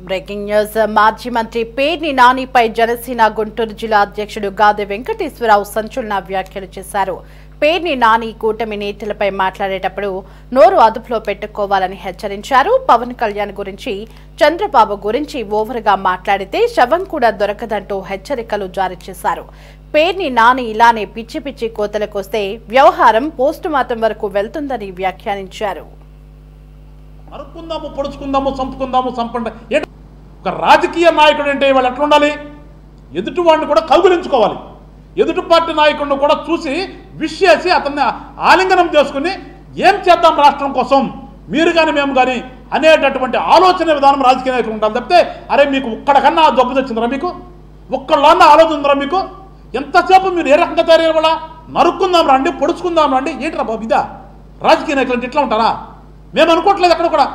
Breaking news మాజీ మంత్రి పేర్ని నానిపై జనసేన గుంటూరు జిల్లా అధ్యక్షుడు గాదె వెంకటేశ్వరరావు సంచలన వ్యాఖ్యలు చేశారు. పేర్ని నాని కూటమి నేతలపై మాట్లాడేటప్పుడు నోరు అదుపులో పెట్టుకోవాలని హెచ్చరించారు. పవన్ కళ్యాణ్ గురించి, చంద్రబాబు గురించి ఓవర్గా మాట్లాడితే శవం కూడా దొరకదంటూ హెచ్చరికలు జారీ చేశారు. పేర్ని నాని ఇలానే పిచ్చి పిచ్చి కోతలకొస్తే వ్యవహారం పోస్టుమార్టం వరకు వెళ్తుందని వ్యాఖ్యానించారు. నరుక్కుందాము, పొడుచుకుందాము, చంపుకుందాము, చంపండి. ఒక రాజకీయ నాయకుడు అంటే వాళ్ళు ఎట్లా ఉండాలి? ఎదుటి వాడిని కూడా కౌగులించుకోవాలి. ఎదుటి పార్టీ నాయకుడిని కూడా చూసి విష్ చేసి అతన్ని ఆలింగనం చేసుకుని ఏం చేద్దాం రాష్ట్రం కోసం, మీరు కానీ మేము కానీ అనేటటువంటి ఆలోచన విధానం రాజకీయ నాయకులు ఉండాలి. తప్పితే అరే మీకు ఒక్కడికన్నా జబ్బు తెచ్చిందిరా, మీకు ఒక్కళ్ళన్నా ఆలోచన ఉందిరా, మీకు ఎంతసేపు మీరు ఏ రకంగా తయారయ్యారు? వాళ్ళ నరుక్కుందాం రండి, పొడుచుకుందాం రండి, ఏంట్రా బాబు ఇదా? రాజకీయ నాయకులు అంటే ఇట్లా ఉంటారా? మేము అనుకోవట్లేదు ఎక్కడ కూడా.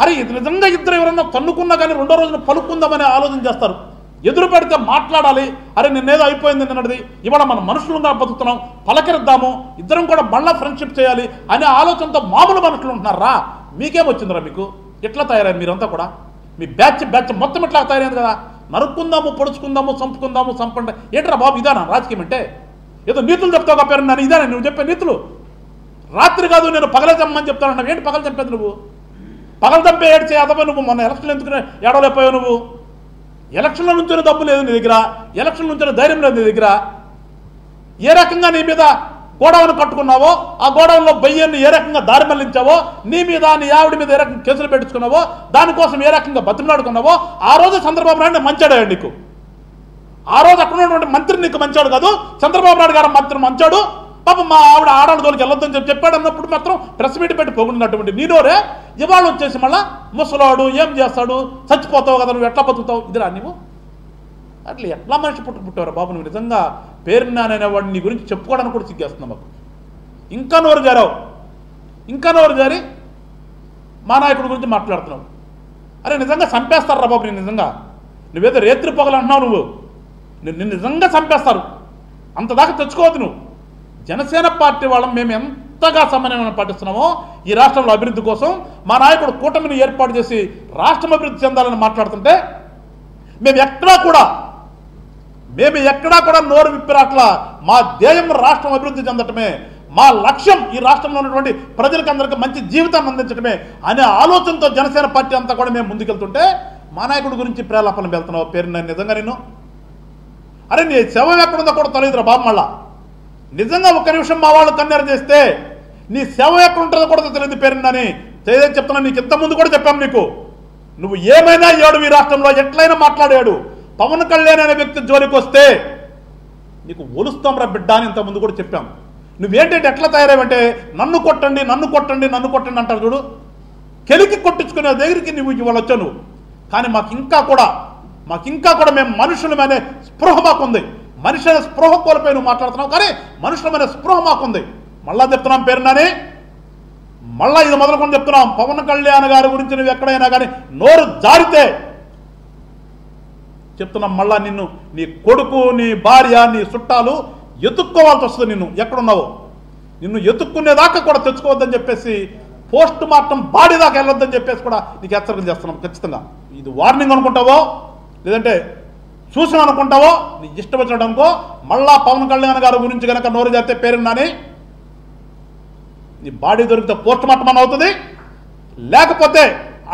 అరే ఇది నిజంగా ఇద్దరు ఎవరన్నా తన్నుకున్నా కానీ రెండో రోజున పలుకుందామనే ఆలోచన చేస్తారు. ఎదురు పెడితే మాట్లాడాలి. అరే నిన్నేదో అయిపోయింది నిన్నటిది, ఇవాళ మనం మనుషులుగా బతుకుతున్నాం, పలకరిద్దాము, ఇద్దరం కూడా మళ్ళా ఫ్రెండ్షిప్ చేయాలి అనే ఆలోచనతో మామూలు మనుషులు ఉంటున్నారా? మీకేమొచ్చిందిరా? మీకు ఎట్లా తయారయ్యారు మీరంతా కూడా? మీ బ్యాచ్ మొత్తం ఇట్లా తయారైంది కదా. నరుక్కుందాము, పొడుచుకుందాము, చంపుకుందాము, చంపండి, ఏంట్రా బాబు ఇదానా రాజకీయం అంటే? ఏదో నీతులు చెప్తావు పేరు నన్ను, ఇదానా నువ్వు చెప్పే నీతులు? రాత్రి కాదు నేను పగల చంపమని చెప్తాను. ఏంటి పగలు చంపేది నువ్వు? పగలు చంపే ఏడ్చే అదవా నువ్వు? మొన్న ఎలక్షన్లు ఎందుకు ఏడవలేకపోయావు నువ్వు? ఎలక్షన్ల నుంచే డబ్బు లేదు నీ దగ్గర, ఎలక్షన్ల నుంచే ధైర్యం లేదు నీ దగ్గర. ఏ రకంగా నీ మీద గోడౌన్ కట్టుకున్నావో, ఆ గోడౌన్లో బయ్యాన్ని ఏ రకంగా దారి మళ్లించావో, నీ మీద నీ ఆవిడ మీద ఏ రకంగా కేసులు పెట్టించుకున్నావో, దానికోసం ఏ రకంగా బతిమలాడుకున్నావో, ఆ రోజు చంద్రబాబు నాయుడు మంచాడు నీకు. ఆ రోజు అక్కడ ఉన్నటువంటి మంత్రి నీకు మంచాడు కాదు, చంద్రబాబు నాయుడు గారు మంత్రి మంచాడు. పాపం మా ఆవిడ ఆడాళ్ళతోలికి వెళ్ళొద్దని చెప్పాడు అన్నప్పుడు మాత్రం ప్రెస్ మీట్ పెట్టి పొగుడినటువంటి నీనోరే ఇవాళ వచ్చేసి మళ్ళా ముసలాడు ఏం చేస్తాడు, చచ్చిపోతావు కదా, నువ్వు ఎట్లా బతుకుతావు, ఇదిరా నువ్వు? అట్లా ఎట్లా మనిషి పుట్టారు బాబు నువ్వు? నిజంగా పేరున్నాననేవాడిని నీ గురించి చెప్పుకోవడానికి కూడా సిగ్గేస్తున్నావు మాకు. ఇంకా నోరు జారి మా నాయకుడి గురించి మాట్లాడుతున్నావు. అరే నిజంగా చంపేస్తారా బాబు నేను? నిజంగా నువ్వేదో రేత్రి పొగలు అంటున్నావు, నిన్ను నిజంగా చంపేస్తారు. అంతదాకా తెచ్చుకోవద్దు నువ్వు. జనసేన పార్టీ వాళ్ళం మేము ఎంతగా సమన్వయం పాటిస్తున్నామో ఈ రాష్ట్రంలో అభివృద్ధి కోసం, మా నాయకుడు కూటమిని ఏర్పాటు చేసి రాష్ట్రం అభివృద్ధి చెందాలని మాట్లాడుతుంటే మేము ఎక్కడా కూడా నోరు విప్పిరాట్లా. మా ధ్యేయం రాష్ట్రం అభివృద్ధి చెందటమే, మా లక్ష్యం ఈ రాష్ట్రంలో ఉన్నటువంటి ప్రజలకు అందరికీ మంచి జీవితాన్ని అందించడమే అనే ఆలోచనతో జనసేన పార్టీ అంతా కూడా మేము ముందుకెళ్తుంటే మా నాయకుడి గురించి ప్రేలాపన వెళ్తున్నావు. పేరు నేను నిజంగా నిన్ను అరే నీ శవం ఎక్కడుందో కూడా తెలియదురా బాబు. మళ్ళా నిజంగా ఒక్క నిమిషం మా వాళ్ళు కన్నెర చేస్తే నీ శవం ఎక్కడ ఉంటుందో కూడా తెలియదు పేరుందని తెలియదని చెప్తున్నా. నీకు ఇంతకుముందు కూడా చెప్పాం, నీకు నువ్వు ఏమైనా ఏడు ఈ రాష్ట్రంలో ఎట్లయినా మాట్లాడాడు. పవన్ కళ్యాణ్ అనే వ్యక్తి జోలికి వస్తే నీకు ఒలుస్తాం రా బిడ్డ అని ఇంతకుముందు కూడా చెప్పాం. నువ్వేంటంటే ఎట్లా తయారావంటే నన్ను కొట్టండి అంటారు చూడు. కెలికి కొట్టించుకునే దగ్గరికి నువ్వు ఇవాళ వచ్చావు నువ్వు. కానీ మాకు ఇంకా కూడా మేము మనుషులమనే స్పృహ మాకుంది. మనిషి అనే స్పృహ కోల్పోయి నువ్వు మాట్లాడుతున్నావు, కానీ మనుషులమైన స్పృహ మాకుంది. మళ్ళా చెప్తున్నాం పేరునని, మళ్ళా ఇది మొదలుకొని చెప్తున్నాం. పవన్ కళ్యాణ్ గారి గురించి నువ్వు ఎక్కడైనా కానీ నోరు జారితే చెప్తున్నాం, మళ్ళా నిన్ను నీ కొడుకు, నీ భార్య, నీ చుట్టాలు ఎత్తుక్కోవాల్సి వస్తుంది. నిన్ను ఎక్కడున్నావో నిన్ను ఎత్తుక్కునేదాకా కూడా తెచ్చుకోవద్దని చెప్పేసి, పోస్ట్ మార్టం బాడీ దాకా వెళ్ళొద్దని చెప్పేసి కూడా నీకు హెచ్చరికలు చేస్తున్నాం. ఖచ్చితంగా ఇది వార్నింగ్ అనుకుంటావో లేదంటే చూసిన అనుకుంటావో నీ ఇష్టం వచ్చినట్టు అనుకో. మళ్ళా పవన్ కళ్యాణ్ గారి గురించి కనుక నోరు జరితే పేరున్నాని నీ బాడీ దొరికితే పోస్ట్ మార్టం అని అవుతుంది, లేకపోతే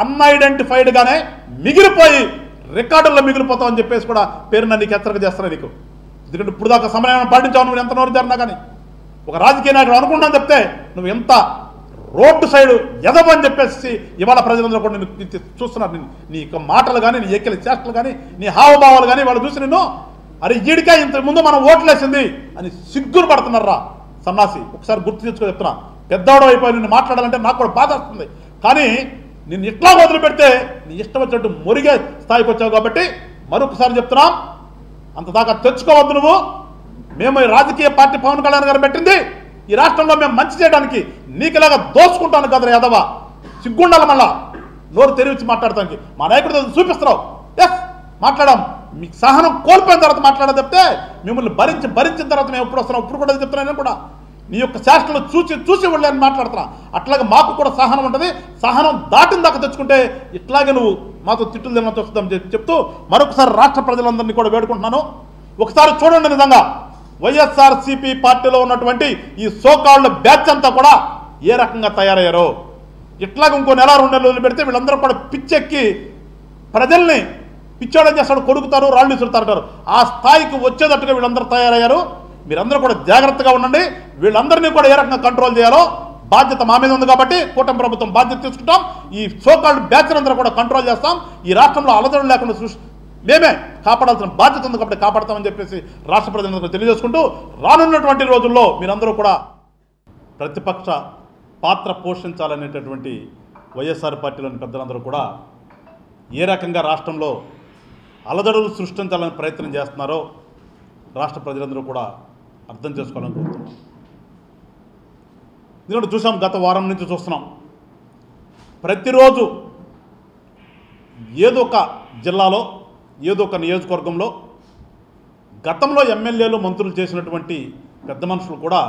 అన్ఐడెంటిఫైడ్గానే మిగిలిపోయి రికార్డుల్లో మిగిలిపోతావు అని చెప్పేసి కూడా పేరున్న నీకు హెచ్చరిక చేస్తున్నా నీకు. ఎందుకంటే ఇప్పుడు దాకా సమయం పాటించావు నువ్వు ఎంత నోరు జరినా కానీ. ఒక రాజకీయ నాయకుడు అనుకుంటాను చెప్తే నువ్వు ఎంత రోడ్డు సైడు ఎదవని చెప్పేసి ఇవాళ ప్రజలందరూ కూడా నేను చూస్తున్నారు. నీ యొక్క మాటలు కానీ, నీ ఎక్కిల చేష్టలు కానీ, నీ హావభావాలు కానీ వాళ్ళు చూసి నిన్ను అరే ఈడికా ఇంత ముందు మనం ఓట్లేసింది అని సిగ్గురు పడుతున్నారా సన్నాసి. ఒకసారి గుర్తు తెచ్చుకో చెప్తున్నా. పెద్దవాడు అయిపోయి నిన్ను మాట్లాడాలంటే నాకు కూడా బాధ వస్తుంది. కానీ నిన్ను ఇట్లా వదిలిపెడితే నీ ఇష్టం వచ్చినట్టు మురిగే స్థాయికి వచ్చావు కాబట్టి మరొకసారి చెప్తున్నాం, అంతదాకా తెచ్చుకోవద్దు నువ్వు. మేము ఈ రాజకీయ పార్టీ పవన్ కళ్యాణ్ గారు పెట్టింది ఈ రాష్ట్రంలో మేము మంచి చేయడానికి, నీకులాగా దోచుకుంటాను కదరా యాదవ. సిగ్గుండాలి మళ్ళా నోరు తెరిచి మాట్లాడటానికి. మా నాయకుడు చూపిస్తున్నావు. ఎస్ మాట్లాడాం. మీకు సహనం కోల్పోయిన తర్వాత మాట్లాడదు చెప్తే మిమ్మల్ని భరించిన తర్వాత మేము ఎప్పుడు వస్తున్నాం. ఇప్పుడు కూడా చెప్తున్నాను కూడా నీ యొక్క శాస్త్రాలు చూసి వెళ్ళని మాట్లాడుతున్నా. అట్లాగే మాకు కూడా సహనం ఉంటుంది. సహనం దాటిన దాకా తెచ్చుకుంటే ఇట్లాగే నువ్వు మాతో తిట్టులు తినవచ్చు వస్తుందని చెప్తూ మరొకసారి రాష్ట్ర ప్రజలందరినీ కూడా వేడుకుంటున్నాను. ఒకసారి చూడండి, నిజంగా వైఎస్ఆర్సీపీ పార్టీలో ఉన్నటువంటి ఈ సోకాళ్ళ బ్యాచ్ అంతా కూడా ఏ రకంగా తయారయ్యారో, ఇట్లాగ ఇంకో నెల 2 నెలలు వదిలిపెడితే వీళ్ళందరూ కూడా పిచ్చెక్కి ప్రజల్ని పిచ్చోడం చేస్తాడు, కొడుకుతారు, రాళ్ళు విసురుతారు. ఆ స్థాయికి వచ్చేటట్టుగా వీళ్ళందరూ తయారయ్యారు. మీరందరూ కూడా జాగ్రత్తగా ఉండండి. వీళ్ళందరినీ కూడా ఏ రకంగా కంట్రోల్ చేయాలో బాధ్యత మా మీద ఉంది కాబట్టి కూటమి ప్రభుత్వం బాధ్యత తీసుకుంటాం. ఈ సోకాల్డ్ బ్యాచ్ అందరూ కూడా కంట్రోల్ చేస్తాం. ఈ రాష్ట్రంలో అలజడులు లేకుండా మేమే కాపాడాల్సిన బాధ్యత ఉంది కాబట్టి కాపాడతామని చెప్పేసి రాష్ట్ర ప్రజలందరూ తెలియజేసుకుంటూ, రానున్నటువంటి రోజుల్లో మీరందరూ కూడా ప్రతిపక్ష పాత్ర పోషించాలనేటటువంటి వైఎస్ఆర్ పార్టీలోని పెద్దలందరూ కూడా ఏ రకంగా రాష్ట్రంలో అలజడులు సృష్టించాలని ప్రయత్నం చేస్తున్నారో రాష్ట్ర ప్రజలందరూ కూడా అర్థం చేసుకోవాలని కోరుతున్నాం. ఎందుకంటే చూసాం, గత వారం నుంచి చూస్తున్నాం, ప్రతిరోజు ఏదో ఒక జిల్లాలో ఏదో ఒక నియోజకవర్గంలో గతంలో ఎమ్మెల్యేలు మంత్రులు చేసినటువంటి పెద్ద మనుషులు కూడా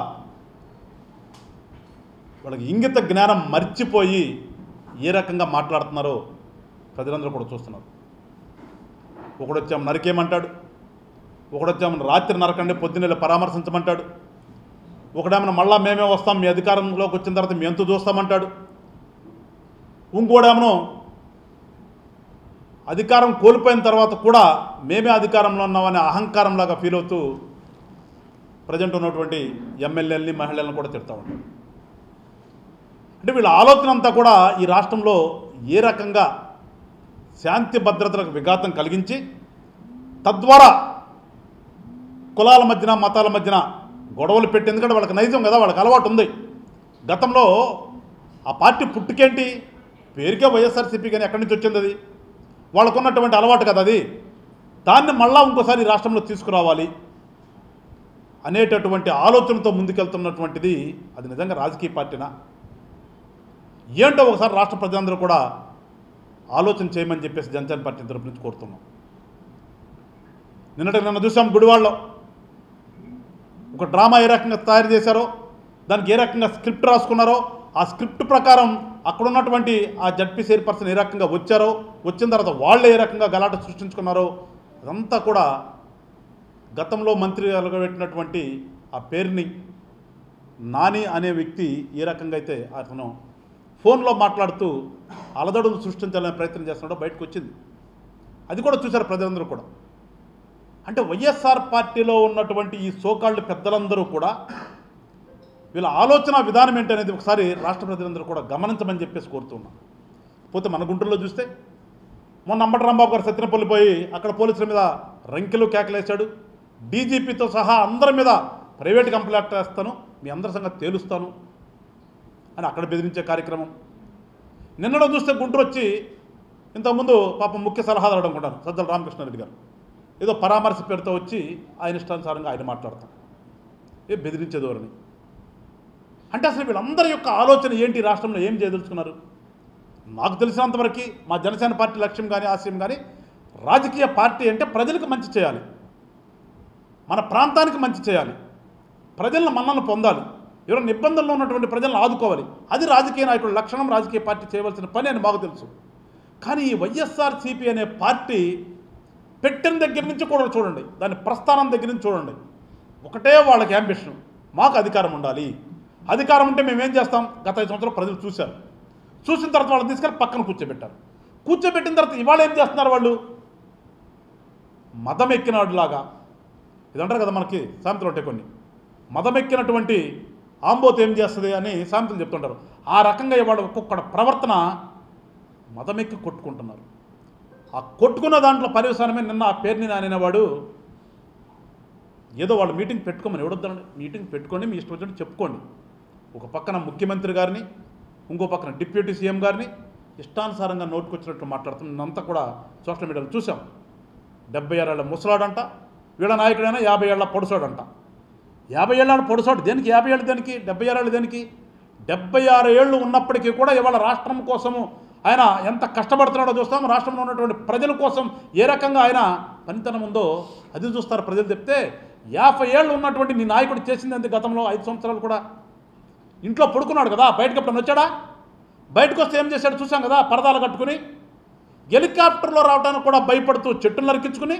వాళ్ళకి ఇంగిత జ్ఞానం మర్చిపోయి ఏ రకంగా మాట్లాడుతున్నారో ప్రజలందరూ కూడా చూస్తున్నారు. ఒకడొచ్చాము నరికేయమంటాడు, ఒకడొచ్చాము రాత్రి నరకండి పొద్దున్నెళ్ళి పరామర్శించమంటాడు, ఒకడేమన్నా మళ్ళా మేమే వస్తాం మీ అధికారంలోకి వచ్చిన తర్వాత మీ ఎంత చూస్తామంటాడు, ఇంకోడేమో అధికారం కోల్పోయిన తర్వాత కూడా మేమే అధికారంలో ఉన్నామనే అహంకారంలాగా ఫీల్ అవుతూ ప్రజెంట్ ఉన్నటువంటి ఎమ్మెల్యేలని మహిళలను కూడా తిడతా ఉంటాడు. అంటే వీళ్ళ ఆలోచన అంతా కూడా ఈ రాష్ట్రంలో ఏ రకంగా శాంతి భద్రతలకు విఘాతం కలిగించి తద్వారా కులాల మధ్యన మతాల మధ్యన గొడవలు పెట్టి, ఎందుకంటే వాళ్ళకి నైజం కదా, వాళ్ళకి అలవాటు ఉంది. గతంలో ఆ పార్టీ పుట్టుకేంటి, పేరుకే వైఎస్ఆర్సీపీ కానీ ఎక్కడి నుంచి వచ్చింది, అది వాళ్ళకు ఉన్నటువంటి అలవాటు కదా అది. దాన్ని మళ్ళా ఇంకోసారి ఈ రాష్ట్రంలో తీసుకురావాలి అనేటటువంటి ఆలోచనతో ముందుకెళ్తున్నటువంటిది అది నిజంగా రాజకీయ పార్టీనా ఏంటో ఒకసారి రాష్ట్ర ప్రజలందరూ కూడా ఆలోచన చేయమని చెప్పేసి జనసేన పార్టీ తరపు నుంచి కోరుతున్నాం. నిన్న చూసాం, గుడివాడలో ఒక డ్రామా ఏ రకంగా తయారు చేశారో, దానికి ఏ రకంగా స్క్రిప్ట్ రాసుకున్నారో, ఆ స్క్రిప్ట్ ప్రకారం అక్కడ ఉన్నటువంటి ఆ జడ్పీ చైర్పర్సన్ ఏ రకంగా వచ్చారో, వచ్చిన తర్వాత వాళ్ళే ఏ రకంగా గలాట సృష్టించుకున్నారో, అదంతా కూడా గతంలో మంత్రి పెట్టినటువంటి ఆ పేరుని నాని అనే వ్యక్తి ఏ రకంగా అయితే అతను ఫోన్లో మాట్లాడుతూ అలజడులు సృష్టించాలనే ప్రయత్నం చేస్తున్నాడో బయటకు వచ్చింది. అది కూడా చూశారు ప్రజలందరూ కూడా. అంటే వైఎస్ఆర్ పార్టీలో ఉన్నటువంటి ఈ సోకాళ్ళు పెద్దలందరూ కూడా వీళ్ళ ఆలోచన విధానం ఏంటనేది ఒకసారి రాష్ట్ర ప్రజలందరూ కూడా గమనించమని చెప్పేసి కోరుతున్నాం. పోతే మన గుంటూరులో చూస్తే మొన్న అంబటి రాంబాబు గారు సత్యనపల్లి పోయి అక్కడ పోలీసుల మీద రంకెలు కేకలేశాడు. డీజీపీతో సహా అందరి మీద ప్రైవేట్ కంప్లైంట్ చేస్తాను, మీ అందరి సంగతి తేలుస్తాను అని అక్కడ బెదిరించే కార్యక్రమం. నిన్నలో చూస్తే గుంటూరు వచ్చి ఇంతకుముందు పాపం ముఖ్య సలహాదారు అనుకుంటారు సజ్జల రామకృష్ణారెడ్డి గారు ఏదో పరామర్శ పేరుతో వచ్చి ఆయన ఇష్టానుసారంగా ఆయన మాట్లాడతాం, బెదిరించే ధోరణి. అంటే అసలు వీళ్ళందరి యొక్క ఆలోచన ఏంటి, రాష్ట్రంలో ఏం చేయదలుచుకున్నారు? నాకు తెలిసినంతవరకు మా జనసేన పార్టీ లక్ష్యం కానీ ఆశయం కానీ రాజకీయ పార్టీ అంటే ప్రజలకు మంచి చేయాలి, మన ప్రాంతానికి మంచి చేయాలి, ప్రజలను మన్నలను పొందాలి, ఎవరైనా ఇబ్బందుల్లో ఉన్నటువంటి ప్రజలను ఆదుకోవాలి. అది రాజకీయ నాయకుల లక్షణం, రాజకీయ పార్టీ చేయవలసిన పని అని మాకు తెలుసు. కానీ ఈ వైఎస్ఆర్సీపీ అనే పార్టీ పెట్టిన దగ్గర నుంచి కూడా చూడండి, దాని ప్రస్థానం దగ్గర నుంచి చూడండి, ఒకటే వాళ్ళకి యాంబిషన్, మాకు అధికారం ఉండాలి. అధికారం ఉంటే మేమేం చేస్తాం? గత 5 సంవత్సరాలు ప్రజలు చూశారు. చూసిన తర్వాత వాళ్ళని తీసుకెళ్ళి పక్కన కూర్చోబెట్టారు. కూర్చోబెట్టిన తర్వాత ఇవాళ ఏం చేస్తున్నారు వాళ్ళు? మదం ఎక్కినలాగా, ఇదంటారు కదా మనకి సామెతలు ఉంటాయి కొన్ని, మదం ఎక్కినటువంటి ఆంబోత్ ఏం చేస్తుంది అని సామెతలు చెప్తుంటారు. ఆ రకంగా ఇవాళ ఒక్కొక్క ప్రవర్తన మదమెక్కి కొట్టుకుంటున్నారు. ఆ కొట్టుకున్న దాంట్లో పర్యవసానమే నిన్న ఆ పేరుని అనేవాడు ఏదో వాళ్ళు మీటింగ్ పెట్టుకోమని ఎవడొద్దండి, మీటింగ్ పెట్టుకోండి, మీ ఇష్టం వచ్చినట్టు చెప్పుకోండి. ఒక పక్కన ముఖ్యమంత్రి గారిని, ఇంకో పక్కన డిప్యూటీ సీఎం గారిని ఇష్టానుసారంగా నోటుకొచ్చినట్టు మాట్లాడుతున్నంతా కూడా సోషల్ మీడియాలో చూసాం. 76 ఏళ్ల ముసలాడంట, వీళ్ళ నాయకుడైనా 50 ఏళ్ల పొడుసాడంట. 50 ఏళ్ళ పొడుసాడు దేనికి? 50 ఏళ్ళు దేనికి? 76 ఏళ్ళు దేనికి? 76 ఏళ్ళు ఉన్నప్పటికీ కూడా ఇవాళ రాష్ట్రం కోసము ఆయన ఎంత కష్టపడుతున్నాడో చూస్తాం. రాష్ట్రంలో ఉన్నటువంటి ప్రజల కోసం ఏ రకంగా ఆయన పనితనం ఉందో అది చూస్తారు ప్రజలు. చెప్తే 50 ఏళ్ళు ఉన్నటువంటి నీ నాయకుడు చేసింది అంతే. గతంలో 5 సంవత్సరాలు కూడా ఇంట్లో పడుకున్నాడు కదా, బయటకు ఎప్పుడన్నా వచ్చాడా? బయటకు వస్తే ఏం చేశాడు చూసాం కదా, పరదాలు కట్టుకుని హెలికాప్టర్లో రావడానికి కూడా భయపడుతూ చెట్టును నరికించుకుని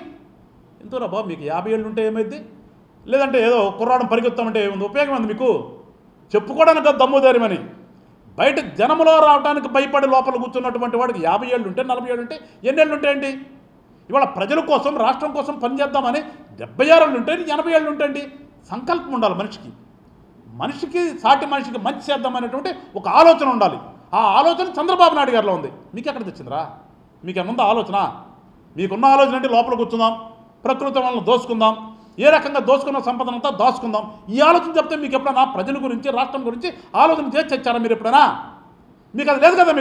ఎంతోరా బాబు మీకు 50 ఏళ్ళు ఉంటే ఏమైంది, లేదంటే ఏదో కుర్రాడం పరిగెత్తామంటే ఏముంది, ఉపయోగం ఉంది మీకు చెప్పుకోవడానికి దమ్ము ధైర్యమని. బయట జనములో రావడానికి భయపడి లోపల కూర్చున్నటువంటి వాడికి 50 ఏళ్ళు ఉంటే 40 ఏళ్ళు ఉంటే ఎన్నేళ్ళు ఉంటాయండి? ఇవాళ ప్రజల కోసం రాష్ట్రం కోసం పనిచేద్దామని 76 ఏళ్ళు ఉంటే 80 ఏళ్ళు ఉంటాయండి. సంకల్పం ఉండాలి మనిషికి సాటి మనిషికి మంచి చేద్దామనేటువంటి ఒక ఆలోచన ఉండాలి. ఆ ఆలోచన చంద్రబాబు నాయుడు గారిలో ఉంది. మీకు ఎక్కడ తెచ్చిందిరా? మీకేముందా ఆలోచన? మీకున్న ఆలోచన అంటే లోపల కూర్చుందాం, ప్రకృతి వలన దోసుకుందాం, ఏ రకంగా దోసుకున్న సంపదనంతా దాచుకుందాం, ఈ ఆలోచన చెప్తే మీకు ఎప్పుడైనా ప్రజల గురించి రాష్ట్రం గురించి ఆలోచన చేసి తెచ్చారా మీరు ఎప్పుడైనా? మీకు అది లేదు కదా.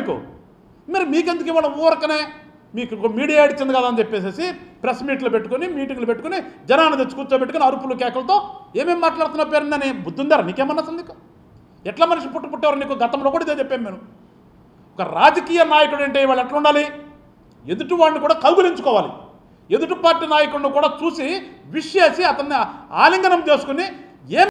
మరి మీకెందుకు ఇవాళ ఊరకనే మీకు మీడియా ఇచ్చింది కదా అని చెప్పేసి ప్రెస్ మీట్లు పెట్టుకుని మీటింగ్లు పెట్టుకుని జనాన్ని తెచ్చి కూర్చోబెట్టుకుని అరుపులు కేకలతో ఏమేమి మాట్లాడుతున్నా పేరుందని బుద్ధి ఉందారా నీకేమన్నా? అసలు నీకు ఎట్లా మనిషి పుట్టేవారు? నీకు గతంలో కూడా ఇదే చెప్పాను నేను. ఒక రాజకీయ నాయకుడు అంటే వాళ్ళు ఎట్లా ఉండాలి? ఎదుటి వాడిని కూడా కౌగులించుకోవాలి. ఎదుటి పార్టీ నాయకుడిని కూడా చూసి విష్ చేసి అతన్ని ఆలింగనం చేసుకుని